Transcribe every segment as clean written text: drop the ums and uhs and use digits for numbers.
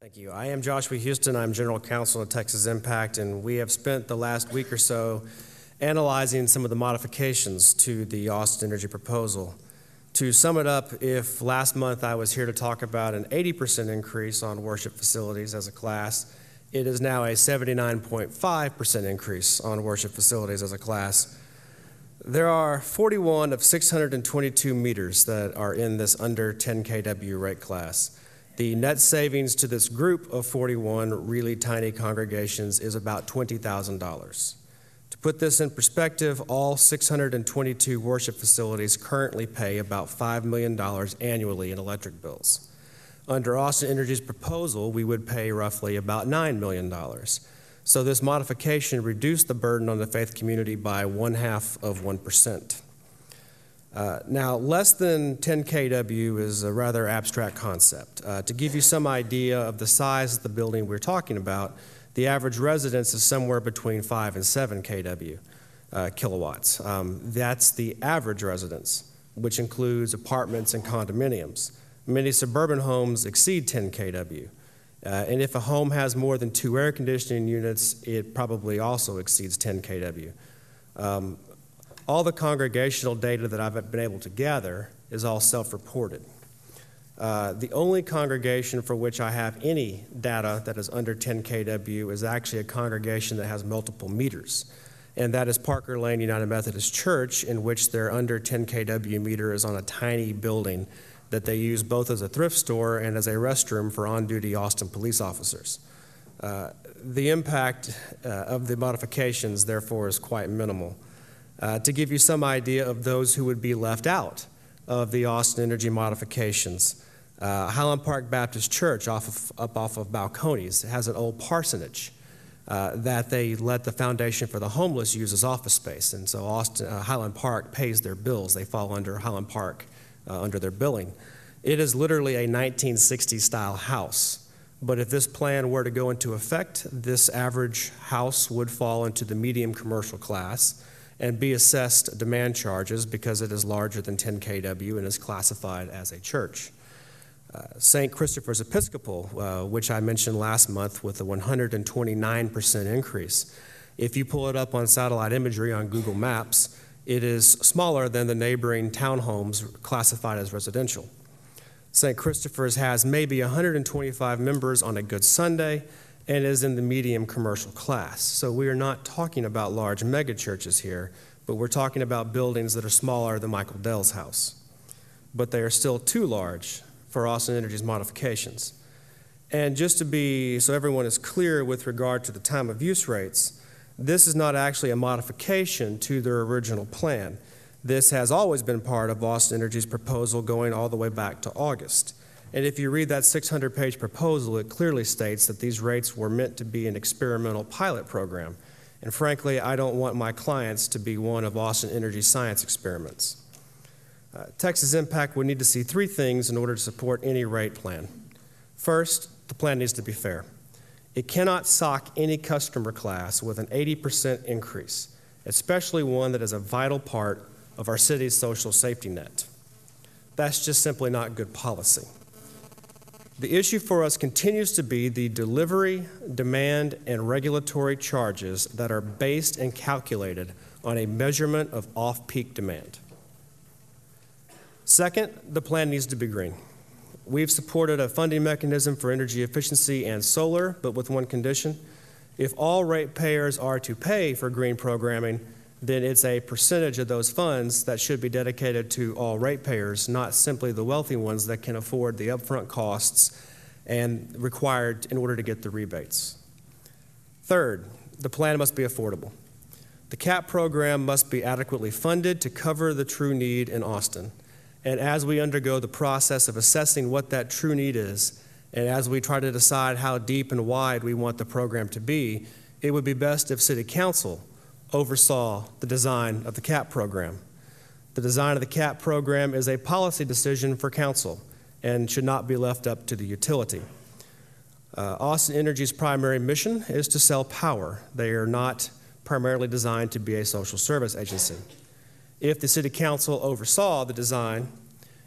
Thank you. I am Joshua Houston. I'm General Counsel at Texas Impact, and we have spent the last week or so analyzing some of the modifications to the Austin Energy proposal. To sum it up, if last month I was here to talk about an 80% increase on worship facilities as a class, it is now a 79.5% increase on worship facilities as a class. There are 41 of 622 meters that are in this under 10 kW rate class. The net savings to this group of 41 really tiny congregations is about $20,000. To put this in perspective, all 622 worship facilities currently pay about $5 million annually in electric bills. Under Austin Energy's proposal, we would pay roughly about $9 million. So this modification reduced the burden on the faith community by 0.5%. Now, less than 10 kW is a rather abstract concept. To give you some idea of the size of the building we're talking about, the average residence is somewhere between 5 and 7 kW kilowatts. That's the average residence, which includes apartments and condominiums. Many suburban homes exceed 10 kW. And if a home has more than 2 air conditioning units, it probably also exceeds 10 kW. All the congregational data that I've been able to gather is all self-reported. The only congregation for which I have any data that is under 10 kW is actually a congregation that has multiple meters, and that is Parker Lane United Methodist Church, in which their under 10 kW meter is on a tiny building that they use both as a thrift store and as a restroom for on-duty Austin police officers. The impact of the modifications, therefore, is quite minimal. To give you some idea of those who would be left out of the Austin Energy modifications, Highland Park Baptist Church off of Balcones has an old parsonage that they let the Foundation for the Homeless use as office space, and so Highland Park pays their bills. They fall under Highland Park under their billing. It is literally a 1960s style house, but if this plan were to go into effect, this average house would fall into the medium commercial class and be assessed demand charges because it is larger than 10 kW and is classified as a church. St. Christopher's Episcopal, which I mentioned last month with a 129% increase. If you pull it up on satellite imagery on Google Maps, it is smaller than the neighboring townhomes classified as residential. St. Christopher's has maybe 125 members on a good Sunday and is in the medium commercial class. So we are not talking about large megachurches here, but we're talking about buildings that are smaller than Michael Dell's house. But they are still too large for Austin Energy's modifications. And just to be, so everyone is clear with regard to the time of use rates, this is not actually a modification to their original plan. This has always been part of Austin Energy's proposal going all the way back to August. And if you read that 600-page proposal, it clearly states that these rates were meant to be an experimental pilot program. And frankly, I don't want my clients to be one of Austin Energy's science experiments. Texas Impact would need to see 3 things in order to support any rate plan. First, the plan needs to be fair. It cannot sock any customer class with an 80% increase, especially one that is a vital part of our city's social safety net. That's just simply not good policy. The issue for us continues to be the delivery, demand, and regulatory charges that are based and calculated on a measurement of off-peak demand. Second, the plan needs to be green. We've supported a funding mechanism for energy efficiency and solar, but with one condition. If all ratepayers are to pay for green programming, then it's a percentage of those funds that should be dedicated to all ratepayers, not simply the wealthy ones that can afford the upfront costs and required in order to get the rebates. Third, the plan must be affordable. The CAP program must be adequately funded to cover the true need in Austin. And as we undergo the process of assessing what that true need is, and as we try to decide how deep and wide we want the program to be, it would be best if City Council oversaw the design of the CAP program. The design of the CAP program is a policy decision for council and should not be left up to the utility. Austin Energy's primary mission is to sell power. They are not primarily designed to be a social service agency. If the City Council oversaw the design,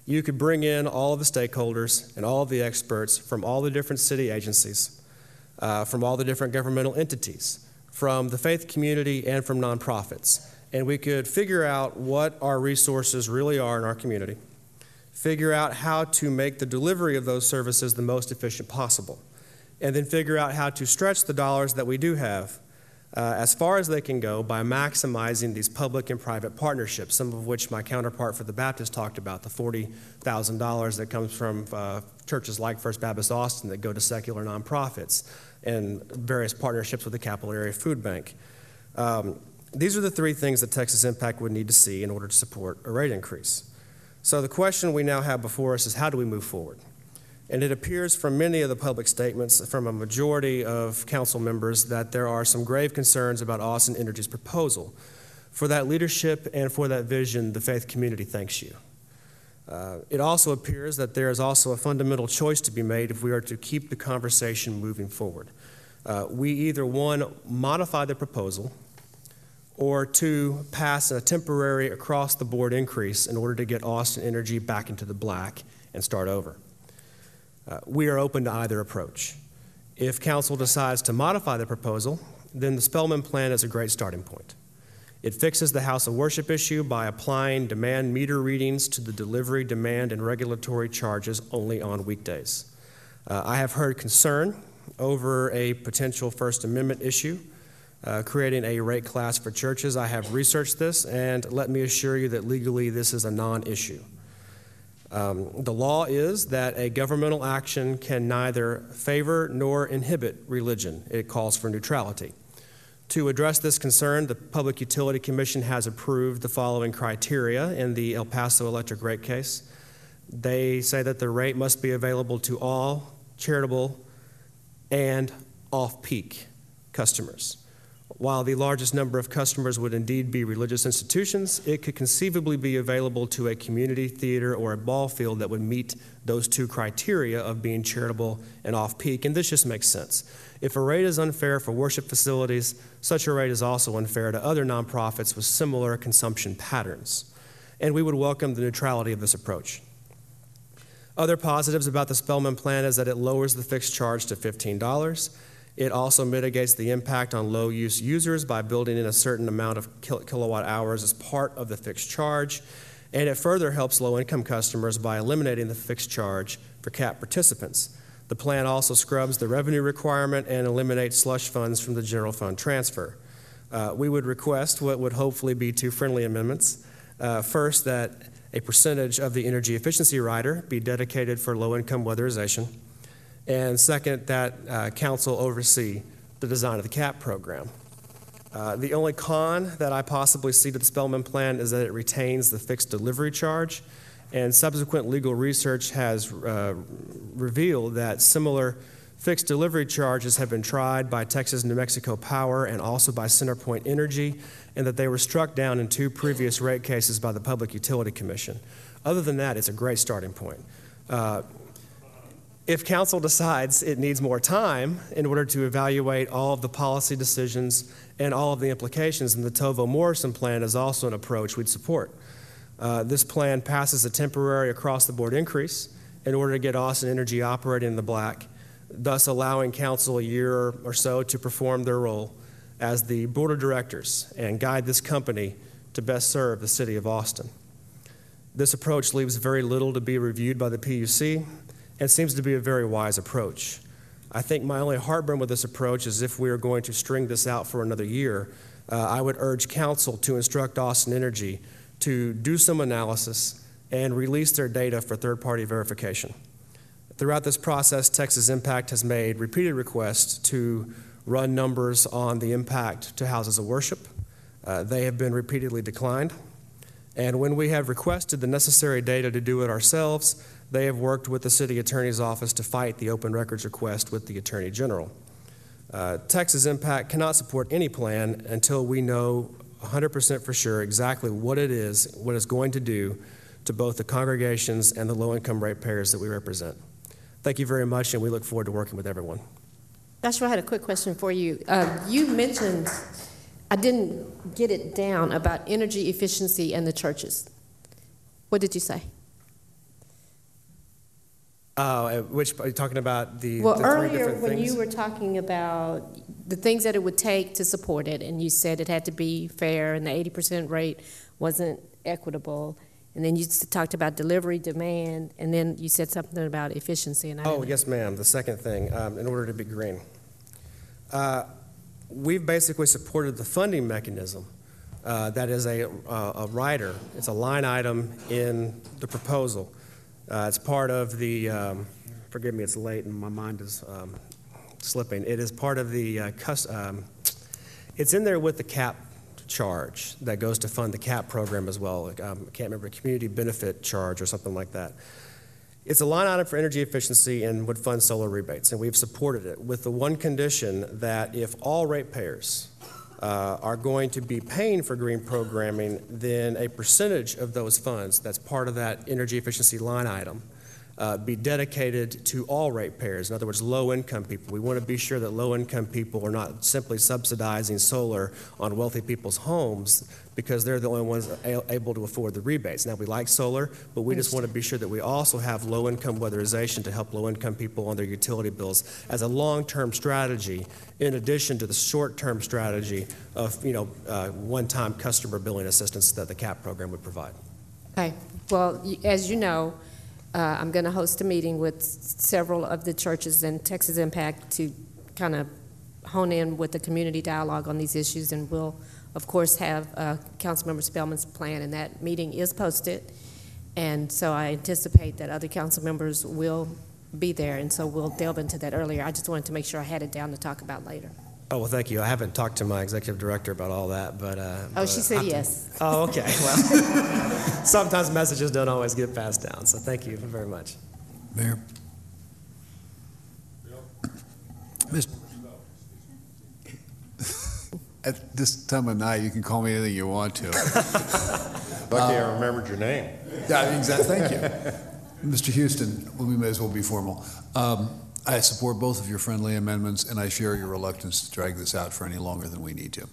You could bring in all of the stakeholders and all of the experts from all the different city agencies, from all the different governmental entities, from the faith community and from nonprofits. And we could figure out what our resources really are in our community, figure out how to make the delivery of those services the most efficient possible, and then figure out how to stretch the dollars that we do have as far as they can go by maximizing these public and private partnerships, some of which my counterpart for the Baptist talked about, the $40,000 that comes from churches like First Baptist Austin that go to secular nonprofits, and various partnerships with the Capital Area Food Bank. These are the three things that Texas Impact would need to see in order to support a rate increase. So the question we now have before us is, how do we move forward? And it appears from many of the public statements from a majority of council members that there are some grave concerns about Austin Energy's proposal. For that leadership and for that vision, the faith community thanks you. It also appears that there is also a fundamental choice to be made if we are to keep the conversation moving forward. We either, one, modify the proposal, or two, pass a temporary across-the-board increase in order to get Austin Energy back into the black and start over. We are open to either approach. If council decides to modify the proposal, then the Spellman Plan is a great starting point. It fixes the house of worship issue by applying demand meter readings to the delivery, demand, and regulatory charges only on weekdays. I have heard concern over a potential First Amendment issue, creating a rate class for churches. I have researched this, and let me assure you that legally this is a non-issue. The law is that a governmental action can neither favor nor inhibit religion. It calls for neutrality. To address this concern, the Public Utility Commission has approved the following criteria in the El Paso electric rate case. They say that the rate must be available to all charitable and off-peak customers. While the largest number of customers would indeed be religious institutions, it could conceivably be available to a community theater or a ball field that would meet those two criteria of being charitable and off-peak, and this just makes sense. If a rate is unfair for worship facilities, such a rate is also unfair to other nonprofits with similar consumption patterns, and we would welcome the neutrality of this approach. Other positives about the Spellman Plan is that it lowers the fixed charge to $15. It also mitigates the impact on low-use users by building in a certain amount of kilowatt hours as part of the fixed charge, and it further helps low-income customers by eliminating the fixed charge for CAP participants. The plan also scrubs the revenue requirement and eliminates slush funds from the general fund transfer. We would request what would hopefully be two friendly amendments. First, that a percentage of the energy efficiency rider be dedicated for low-income weatherization. And second, that council oversee the design of the CAP program. The only con that I possibly see to the Spellman Plan is that it retains the fixed delivery charge, and subsequent legal research has revealed that similar fixed delivery charges have been tried by Texas New Mexico Power and also by CenterPoint Energy, and that they were struck down in two previous rate cases by the Public Utility Commission. Other than that, it's a great starting point. If council decides it needs more time in order to evaluate all of the policy decisions and all of the implications, then the Tovo-Morrison Plan is also an approach we'd support. This plan passes a temporary across-the-board increase in order to get Austin Energy operating in the black, thus allowing council a year or so to perform their role as the board of directors and guide this company to best serve the city of Austin. This approach leaves very little to be reviewed by the PUC, and seems to be a very wise approach. I think my only heartburn with this approach is if we are going to string this out for another year, I would urge council to instruct Austin Energy to do some analysis and release their data for third-party verification. Throughout this process, Texas Impact has made repeated requests to run numbers on the impact to houses of worship. They have been repeatedly declined. And when we have requested the necessary data to do it ourselves, they have worked with the city attorney's office to fight the open records request with the attorney general. Texas Impact cannot support any plan until we know 100% for sure exactly what it is, what it's going to do to both the congregations and the low-income ratepayers that we represent. Thank you very much, and we look forward to working with everyone. Joshua, I had a quick question for you. You mentioned, I didn't get it down, about energy efficiency and the churches. What did you say? Which, are you talking about the Well, the three earlier, different when things? you were talking about the things that it would take to support it, and you said it had to be fair, and the 80% rate wasn't equitable, and then you talked about delivery demand, and then you said something about efficiency, and I Oh, didn't- yes, ma'am. The second thing, in order to be green. We've basically supported the funding mechanism. That is a rider. It's a line item in the proposal. It's part of the, forgive me, it's late and my mind is slipping. It is part of the, it's in there with the CAP charge that goes to fund the CAP program as well. I can't remember, community benefit charge or something like that. It's a line item for energy efficiency and would fund solar rebates, and we've supported it with the one condition that if all ratepayers are going to be paying for green programming, then a percentage of those funds that's part of that energy efficiency line item be dedicated to all ratepayers. In other words, low-income people. We want to be sure that low-income people are not simply subsidizing solar on wealthy people's homes because they're the only ones able to afford the rebates. Now, we like solar, but we just want to be sure that we also have low-income weatherization to help low-income people on their utility bills as a long-term strategy, in addition to the short-term strategy of, one-time customer billing assistance that the CAP program would provide. Okay, well, as you know, I'm going to host a meeting with several of the churches in Texas Impact to kind of hone in with the community dialogue on these issues, and we'll, of course, have Councilmember Spellman's plan, and that meeting is posted, and so I anticipate that other council members will be there, and so we'll delve into that earlier. I just wanted to make sure I had it down to talk about later. Oh, well, thank you. I haven't talked to my executive director about all that, but... She said yes. Oh, okay. Well, sometimes messages don't always get passed down, so thank you very much. Mayor? At this time of night, you can call me anything you want to. Lucky I remembered your name. Yeah, exactly. Thank you. Mr. Houston, well, we may as well be formal. I support both of your friendly amendments, and I share your reluctance to drag this out for any longer than we need to.